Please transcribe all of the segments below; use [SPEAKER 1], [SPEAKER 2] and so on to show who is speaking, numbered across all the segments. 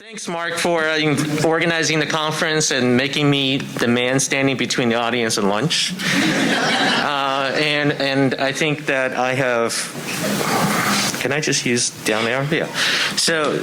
[SPEAKER 1] Thanks, Mark, for organizing the conference and making me the man standing between the audience and lunch. And I think that I have. Can I just use down there? Yeah. So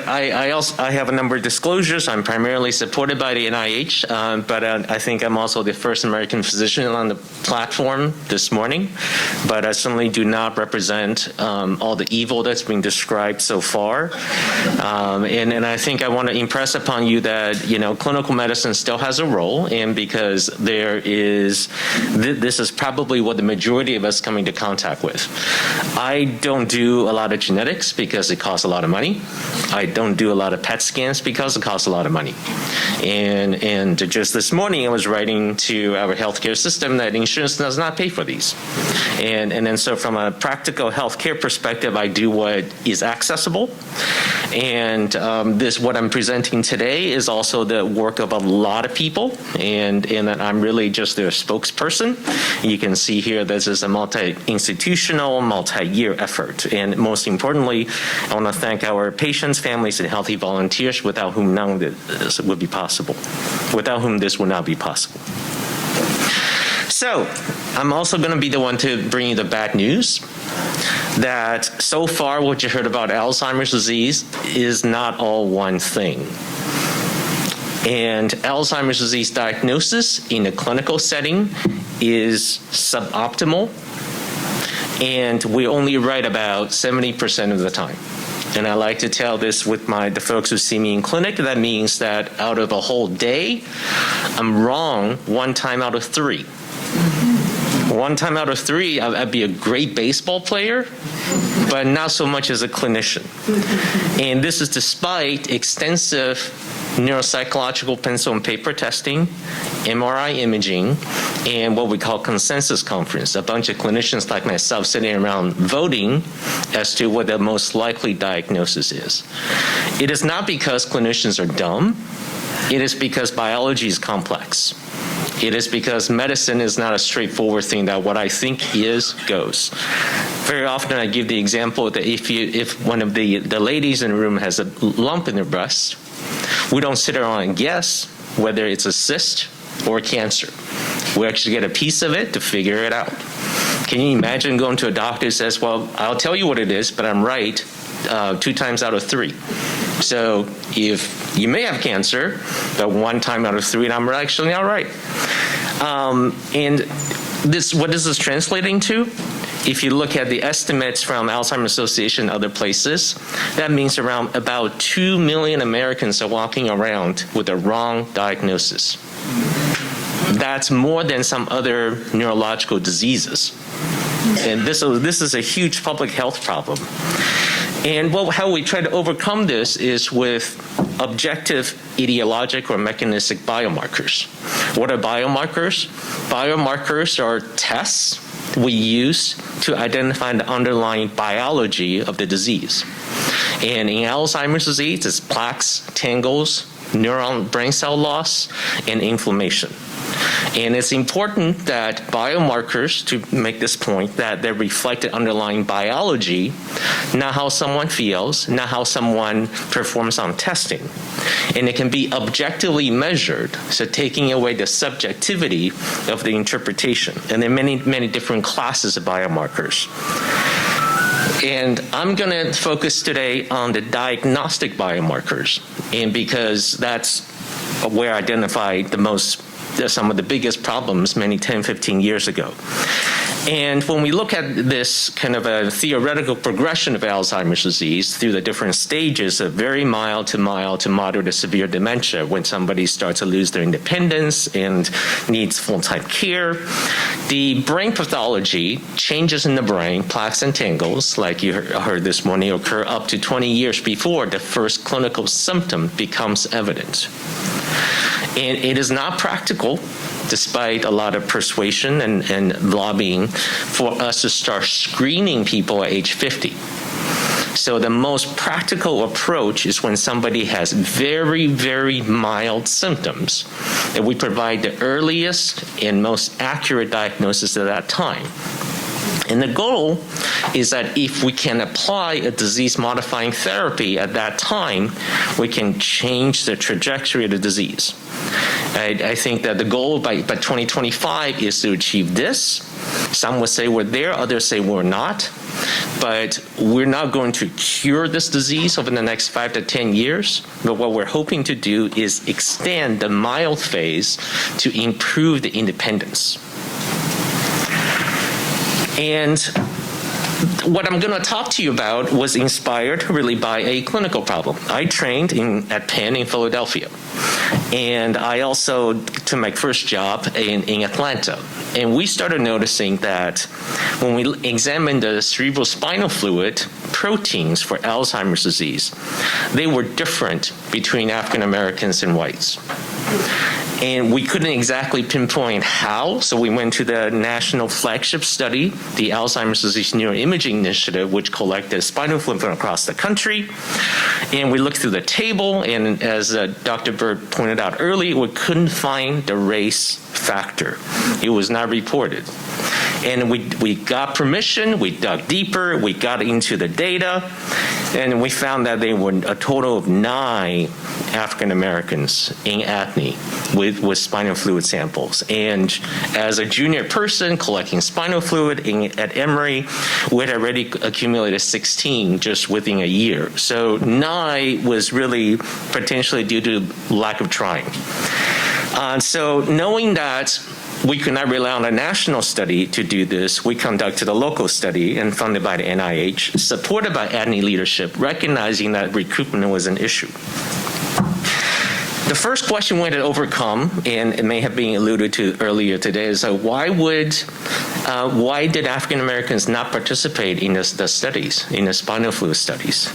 [SPEAKER 1] I have a number of disclosures. I'm primarily supported by the NIH, but I think I'm also the first American physician on the platform this morning. But I certainly do not represent all the evil that's been described so far. And I think I want to impress upon you that clinical medicine still has a role, and because this is probably what the majority of us come into contact with. I don't do a lot of genetics because it costs a lot of money. I don't do a lot of PET scans because it costs a lot of money. And just this morning I was writing to our healthcare system that insurance does not pay for these. And then so from a practical healthcare perspective, I do what is accessible. And what I'm presenting today is also the work of a lot of people, and that I'm really just their spokesperson. You can see here this is a multi-institutional, multi-year effort. And most importantly, I want to thank our patients, families, and healthy volunteers without whom none of this would be possible, without whom this would not be possible. So I'm also going to be the one to bring you the bad news that so far what you heard about Alzheimer's disease is not all one thing. And Alzheimer's disease diagnosis in a clinical setting is suboptimal, and we only right about 70% of the time. And I like to tell this with the folks who see me in clinic. That means that out of a whole day, I'm wrong one time out of three. One time out of three, I'd be a great baseball player, but not so much as a clinician. And this is despite extensive neuropsychological pencil and paper testing, MRI imaging, and what we call consensus conference, a bunch of clinicians like myself sitting around voting as to what the most likely diagnosis is. It is not because clinicians are dumb. It is because biology is complex. It is because medicine is not a straightforward thing that what I think is goes. Very often I give the example that if one of the ladies in the room has a lump in her breast, we don't sit around and guess whether it's a cyst or cancer. We actually get a piece of it to figure it out. Can you imagine going to a doctor who says, well, I'll tell you what it is, but I'm right 2 times out of 3. So if you may have cancer, but 1 time out of 3, I'm actually all right. And what is this translating to? If you look at the estimates from Alzheimer's Association and other places, that means about 2 million Americans are walking around with the wrong diagnosis. That's more than some other neurological diseases. And this is a huge public health problem. And how we try to overcome this is with objective etiologic or mechanistic biomarkers. What are biomarkers? Biomarkers are tests we use to identify the underlying biology of the disease. And in Alzheimer's disease, it's plaques, tangles, neuron brain cell loss, and inflammation. And it's important that biomarkers, to make this point, that they reflect the underlying biology, not how someone feels, not how someone performs on testing. And it can be objectively measured, so taking away the subjectivity of the interpretation. And there are many, many different classes of biomarkers. And I'm going to focus today on the diagnostic biomarkers, and because that's where I identified some of the biggest problems 10, 15 years ago. And when we look at this kind of a theoretical progression of Alzheimer's disease through the different stages of very mild to moderate to severe dementia, when somebody starts to lose their independence and needs full-time care, the brain pathology, changes in the brain, plaques and tangles, like you heard this morning, occur up to 20 years before the first clinical symptom becomes evident. And it is not practical, despite a lot of persuasion and lobbying, for us to start screening people at age 50. So the most practical approach is when somebody has very, very mild symptoms, that we provide the earliest and most accurate diagnosis at that time. And the goal is that if we can apply a disease-modifying therapy at that time, we can change the trajectory of the disease. I think that the goal by 2025 is to achieve this. Some would say we're there, others say we're not. But we're not going to cure this disease over the next 5 to 10 years. But what we're hoping to do is extend the mild phase to improve the independence. And what I'm going to talk to you about was inspired really by a clinical problem. I trained at Penn in Philadelphia. And I also took my first job in Atlanta. And we started noticing that when we examined the cerebrospinal fluid proteins for Alzheimer's disease, they were different between African Americans and whites. And we couldn't exactly pinpoint how, so we went to the national flagship study, the Alzheimer's Disease Neuroimaging Initiative, which collected spinal fluid from across the country. And we looked through the table, and as Dr. Bird pointed out earlier, we couldn't find the race factor. It was not reported. And we got permission, we dug deeper, we got into the data, and we found that there were a total of 9 African Americans in Athens with spinal fluid samples. And as a junior person collecting spinal fluid at Emory, we had already accumulated 16 just within a year. So 9 was really potentially due to lack of trying. So knowing that we could not rely on a national study to do this, we conducted a local study and funded by the NIH, supported by ADNI leadership, recognizing that recruitment was an issue. The first question we had to overcome, and it may have been alluded to earlier today, is why did African Americans not participate in the studies, in the spinal fluid studies?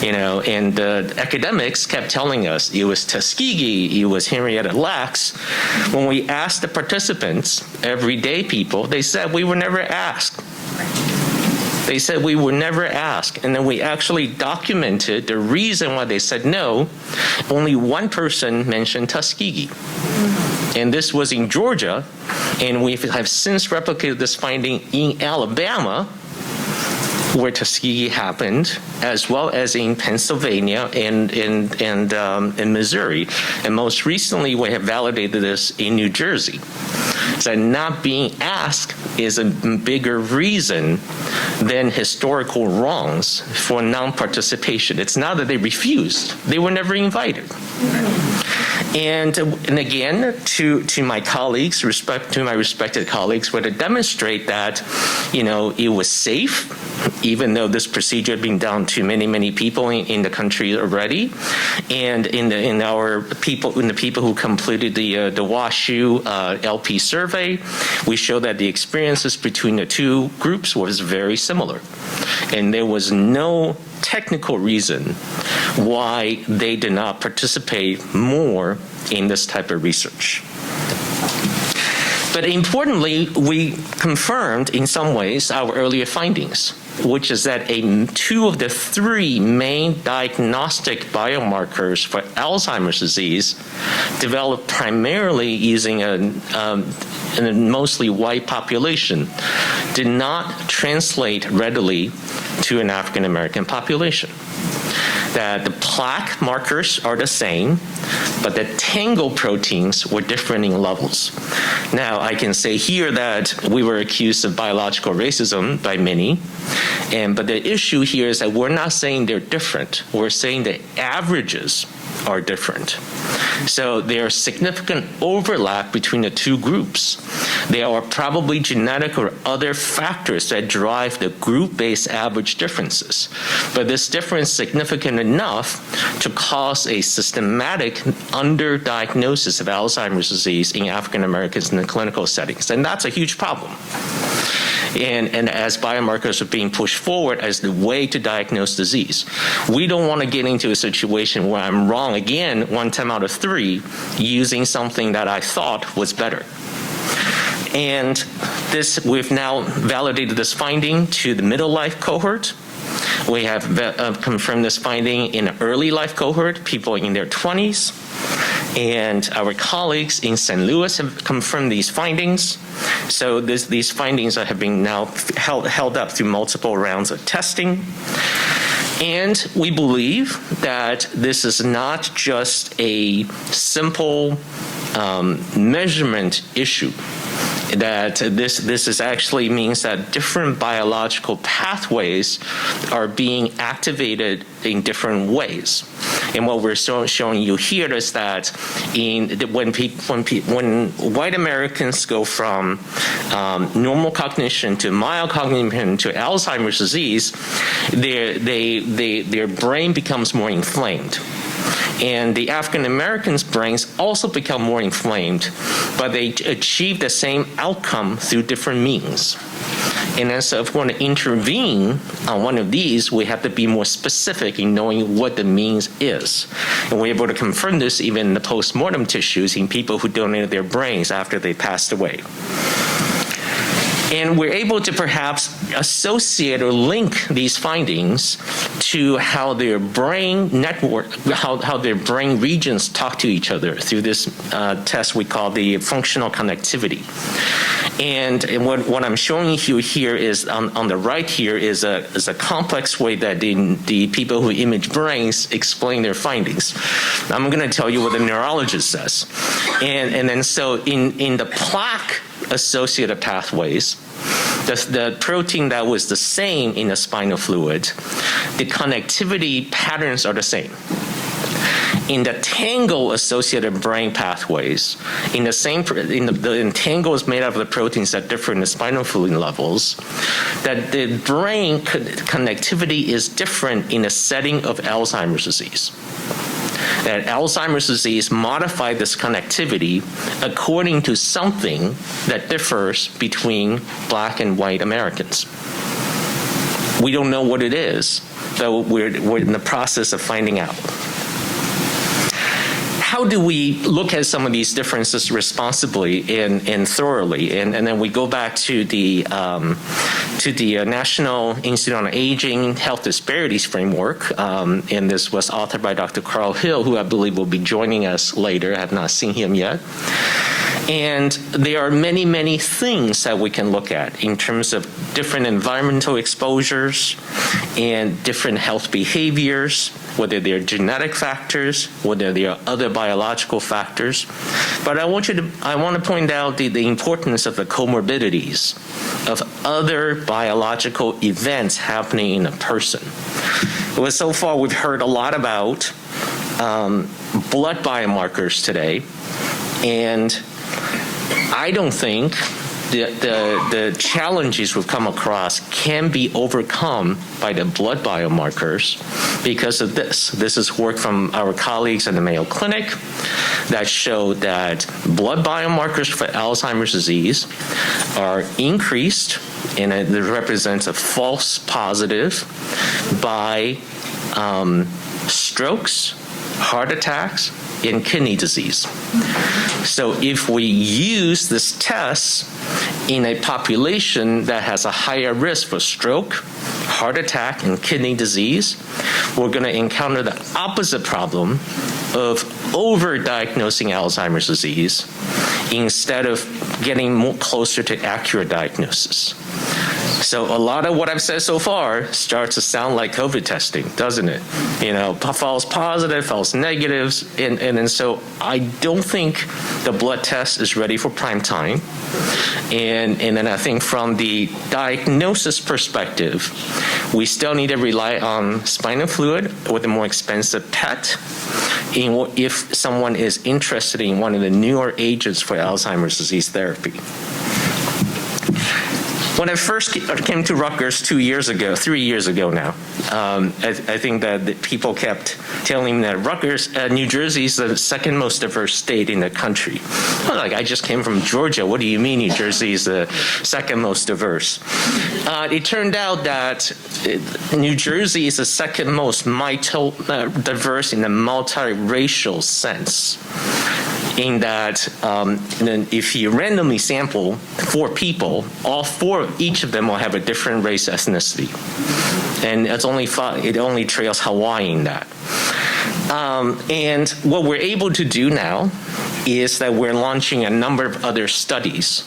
[SPEAKER 1] And the academics kept telling us it was Tuskegee, it was Henrietta Lacks. When we asked the participants, everyday people, they said we were never asked. They said we were never asked. And then we actually documented the reason why they said no. Only one person mentioned Tuskegee. And this was in Georgia. And we have since replicated this finding in Alabama, where Tuskegee happened, as well as in Pennsylvania and Missouri. And most recently, we have validated this in New Jersey. So not being asked is a bigger reason than historical wrongs for non-participation. It's not that they refused. They were never invited. And again, to my colleagues, to my respected colleagues, were to demonstrate that, it was safe, even though this procedure had been done to many, many people in the country already, and in the people who completed the WashU LP survey, we showed that the experiences between the two groups was very similar, and there was no technical reason why they did not participate more in this type of research. But importantly, we confirmed in some ways our earlier findings, which is that 2 of the 3 main diagnostic biomarkers for Alzheimer's disease developed primarily using a mostly white population did not translate readily to an African American population. That the plaque markers are the same, but the tangle proteins were different in levels. Now, I can say here that we were accused of biological racism by many, but the issue here is that we're not saying they're different. We're saying the averages are different. So there's significant overlap between the two groups. There are probably genetic or other factors that drive the group-based average differences. But this difference is significant enough to cause a systematic underdiagnosis of Alzheimer's disease in African Americans in the clinical settings. And that's a huge problem. And as biomarkers are being pushed forward as the way to diagnose disease, we don't want to get into a situation where I'm wrong again 1 time out of 3 using something that I thought was better. And we've now validated this finding to the middle life cohort. We have confirmed this finding in an early life cohort, people in their 20s. And our colleagues in St. Louis have confirmed these findings. So these findings have been now held up through multiple rounds of testing. And we believe that this is not just a simple measurement issue, that this actually means that different biological pathways are being activated in different ways. And what we're showing you here is that when white Americans go from normal cognition to mild cognition to Alzheimer's disease, their brain becomes more inflamed. And the African Americans' brains also become more inflamed, but they achieve the same outcome through different means. And then so if we want to intervene on one of these, we have to be more specific in knowing what the means is. And we're able to confirm this even in the post-mortem tissues in people who donated their brains after they passed away. And we're able to perhaps associate or link these findings to how their brain network, how their brain regions talk to each other through this test we call the functional connectivity. And what I'm showing you here is on the right here is a complex way that the people who image brains explain their findings. I'm going to tell you what the neurologist says. And then so in the plaque associated pathways, the protein that was the same in the spinal fluid, the connectivity patterns are the same. In the tangle-associated brain pathways, the tangle is made out of the proteins that differ in the spinal fluid levels, that the brain connectivity is different in the setting of Alzheimer's disease. That Alzheimer's disease modified this connectivity according to something that differs between Black and white Americans. We don't know what it is, but we're in the process of finding out. How do we look at some of these differences responsibly and thoroughly? And then we go back to the National Institute on Aging Health Disparities Framework, and this was authored by Dr. Carl Hill, who I believe will be joining us later. I have not seen him yet. And there are many, many things that we can look at in terms of different environmental exposures and different health behaviors, whether they're genetic factors, whether they are other biological factors. But I want to point out the importance of the comorbidities of other biological events happening in a person. Well, so far we've heard a lot about blood biomarkers today, and I don't think the challenges we've come across can be overcome by the blood biomarkers because of this. This is work from our colleagues at the Mayo Clinic that showed that blood biomarkers for Alzheimer's disease are increased, and it represents a false positive by strokes, heart attacks, and kidney disease. So if we use this test in a population that has a higher risk for stroke, heart attack, and kidney disease, we're going to encounter the opposite problem of overdiagnosing Alzheimer's disease instead of getting more closer to accurate diagnosis. So a lot of what I've said so far starts to sound like COVID testing, doesn't it? You know, false positive, false negatives, and so I don't think the blood test is ready for prime time. And then I think from the diagnosis perspective, we still need to rely on spinal fluid with a more expensive PET if someone is interested in one of the newer agents for Alzheimer's disease therapy. When I first came to Rutgers 3 years ago now, I think that people kept telling me that Rutgers, New Jersey is the second most diverse state in the country. I just came from Georgia. What do you mean New Jersey is the second most diverse? It turned out that New Jersey is the second most diverse in a multiracial sense. In that if you randomly sample 4 people, each of them will have a different race ethnicity. And it only trails Hawaii in that. And what we're able to do now is that we're launching a number of other studies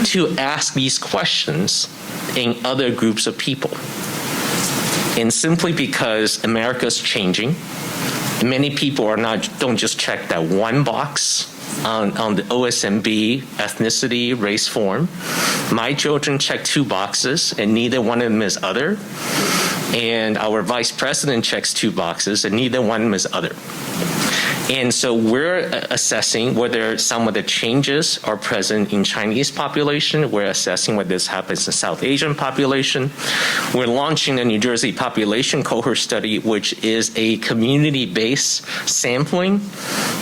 [SPEAKER 1] to ask these questions in other groups of people. And simply because America's changing, many people don't just check that one box on the OSMB, ethnicity, race form. My children check 2 boxes, and neither one of them is other. And our vice president checks 2 boxes, and neither one of them is other. And so we're assessing whether some of the changes are present in Chinese population. We're assessing whether this happens in South Asian population. We're launching a New Jersey population cohort study, which is a community-based sampling.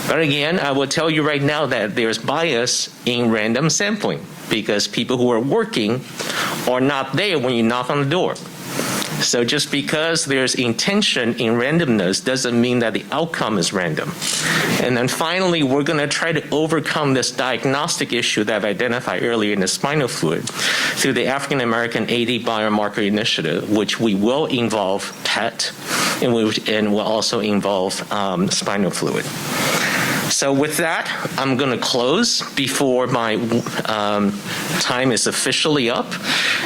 [SPEAKER 1] But again, I will tell you right now that there's bias in random sampling because people who are working are not there when you knock on the door. So just because there's intention in randomness doesn't mean that the outcome is random. And then finally, we're going to try to overcome this diagnostic issue that I've identified earlier in the spinal fluid through the African American AD Biomarker Initiative, which we will involve PET and will also involve spinal fluid. So with that, I'm going to close before my time is officially up,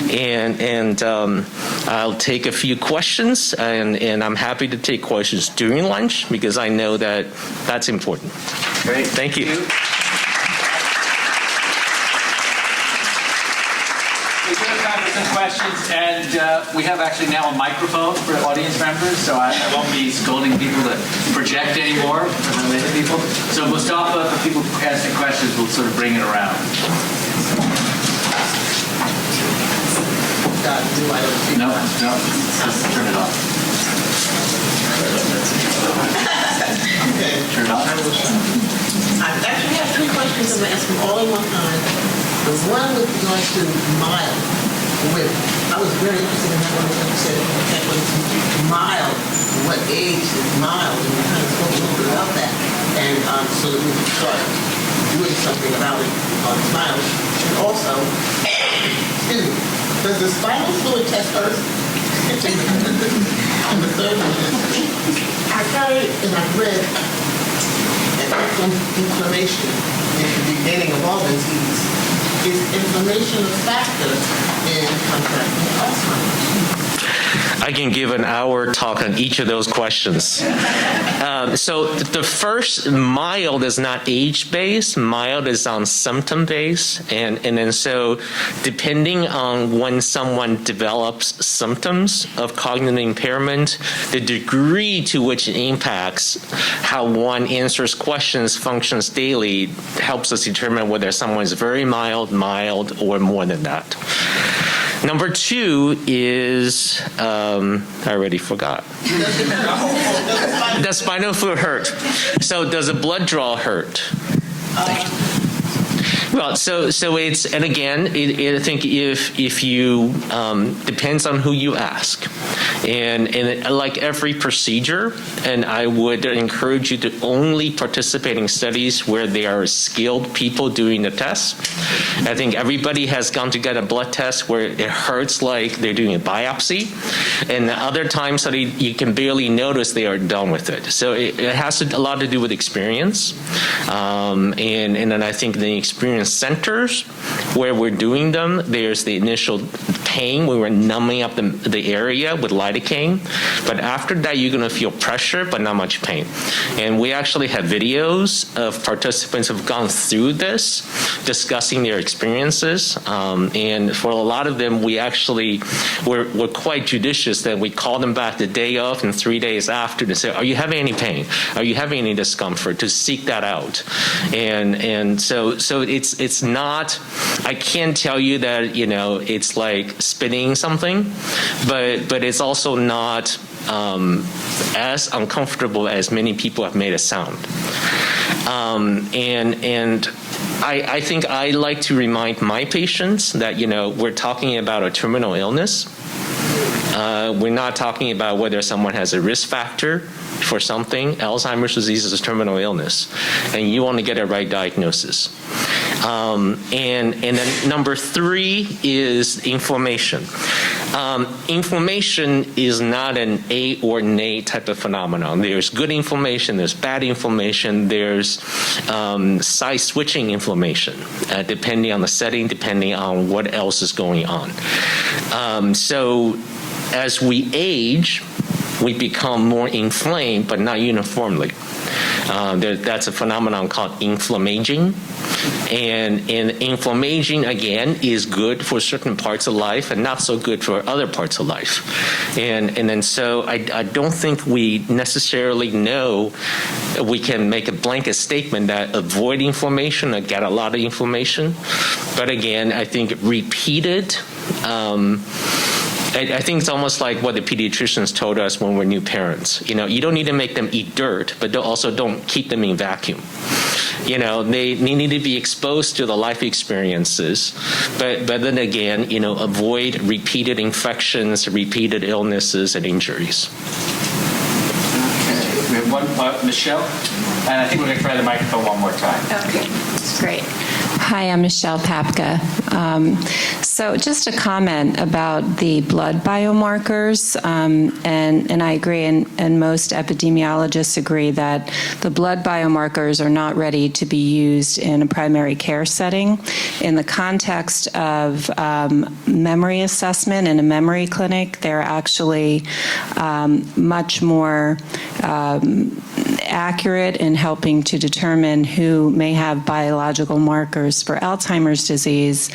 [SPEAKER 1] and I'll take a few questions, and I'm happy to take questions during lunch because I know that that's important.
[SPEAKER 2] Great.
[SPEAKER 1] Thank you.
[SPEAKER 2] We do have time for some questions, and we have actually now a microphone for audience members, so I won't be scolding people to project anymore for the later people. So Mustafa, for people asking questions, we'll sort of bring it around. No, just turn it off.
[SPEAKER 3] Okay.
[SPEAKER 2] Turn it off.
[SPEAKER 3] I actually have 3 questions. I'm going to ask them all in one time. The one with regard to mild, with I was very interested in that one when you said that was mild. What age is mild? And you kind of spoke a little bit about that. And so that we can start doing something about it on mild. And also, excuse me, does the spinal fluid test first? And the third one is, I heard and I read that inflammation is the beginning of all disease. Is inflammation a factor in contracting Alzheimer's?
[SPEAKER 1] I can give an hour talk on each of those questions. So the first, mild is not age-based, mild is on symptom-based, and then so depending on when someone develops symptoms of cognitive impairment, the degree to which it impacts how one answers questions, functions daily, helps us determine whether someone is very mild, or more than that. Number 2 is, I already forgot. Does spinal fluid hurt? So does a blood draw hurt? Well, so it's, and again, I think if you, depends on who you ask. And like every procedure, and I would encourage you to only participate in studies where there are skilled people doing the test. I think everybody has gone to get a blood test where it hurts like they're doing a biopsy, and other times that you can barely notice they are done with it. So it has a lot to do with experience, and then I think the experience centers where we're doing them, there's the initial pain when we're numbing up the area with lidocaine, but after that you're going to feel pressure but not much pain. And we actually have videos of participants who have gone through this, discussing their experiences, and for a lot of them we're quite judicious that we call them back the day of and 3 days after to say, are you having any pain? Are you having any discomfort? To seek that out. And so it's not, I can't tell you that, it's like spitting something, but it's also not as uncomfortable as many people have made it sound. And I think I like to remind my patients that, we're talking about a terminal illness. We're not talking about whether someone has a risk factor for something. Alzheimer's disease is a terminal illness, and you want to get a right diagnosis. And then number 3 is inflammation. Inflammation is not an A or nay type of phenomenon. There's good inflammation, there's bad inflammation, there's side-switching inflammation, depending on the setting, depending on what else is going on. So as we age, we become more inflamed, but not uniformly. That's a phenomenon called inflammaging. And inflammaging, again, is good for certain parts of life and not so good for other parts of life. And then so I don't think we necessarily know we can make a blanket statement that avoid inflammation or get a lot of inflammation. But again, I think repeated I think it's almost like what the pediatricians told us when we're new parents. You don't need to make them eat dirt, but also don't keep them in vacuum. They need to be exposed to the life experiences, but then again, avoid repeated infections, repeated illnesses, and injuries.
[SPEAKER 2] Okay, we have one, Michelle, and I think we're going to try the microphone one more time.
[SPEAKER 4] Okay, great. Hi, I'm Michelle Papka. So just a comment about the blood biomarkers, and I agree, and most epidemiologists agree that the blood biomarkers are not ready to be used in a primary care setting. In the context of memory assessment in a memory clinic, they're actually much more accurate in helping to determine who may have biological markers for Alzheimer's disease.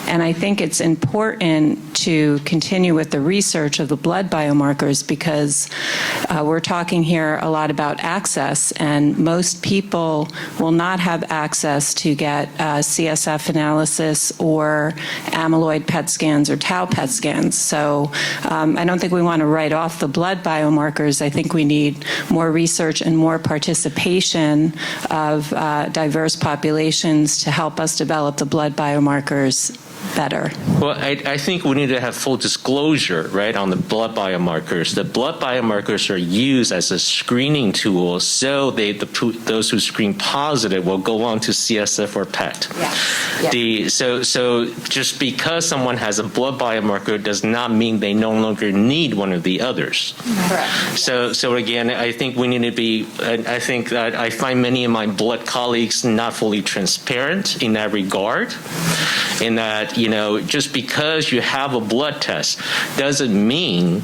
[SPEAKER 4] And I think it's important to continue with the research of the blood biomarkers because we're talking here a lot about access, and most people will not have access to get CSF analysis or amyloid PET scans or tau PET scans. So I don't think we want to write off the blood biomarkers. I think we need more research and more participation of diverse populations to help us develop the blood biomarkers better.
[SPEAKER 1] Well, I think we need to have full disclosure, right, on the blood biomarkers. The blood biomarkers are used as a screening tool, so those who screen positive will go on to CSF or PET. Yes. So just because someone has a blood biomarker does not mean they no longer need one of the others.
[SPEAKER 4] Correct.
[SPEAKER 1] So again, I think we need to be. I think that I find many of my blood colleagues not fully transparent in that regard, in that just because you have a blood test doesn't mean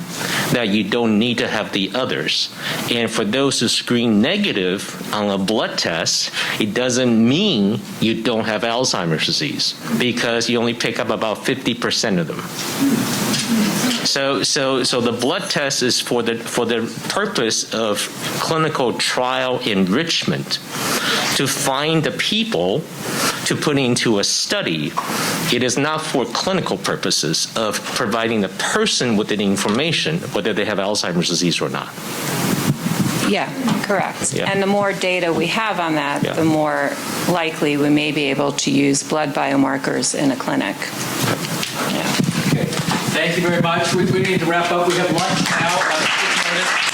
[SPEAKER 1] that you don't need to have the others. And for those who screen negative on a blood test, it doesn't mean you don't have Alzheimer's disease because you only pick up about 50% of them. So the blood test is for the purpose of clinical trial enrichment, to find the people to put into a study. It is not for clinical purposes of providing the person with the information whether they have Alzheimer's disease or not.
[SPEAKER 4] Yeah, correct.
[SPEAKER 1] Yeah.
[SPEAKER 4] And the more data we have on that, the more likely we may be able to use blood biomarkers in a clinic.
[SPEAKER 2] Okay. Thank you very much. We need to wrap up. We have lunch now.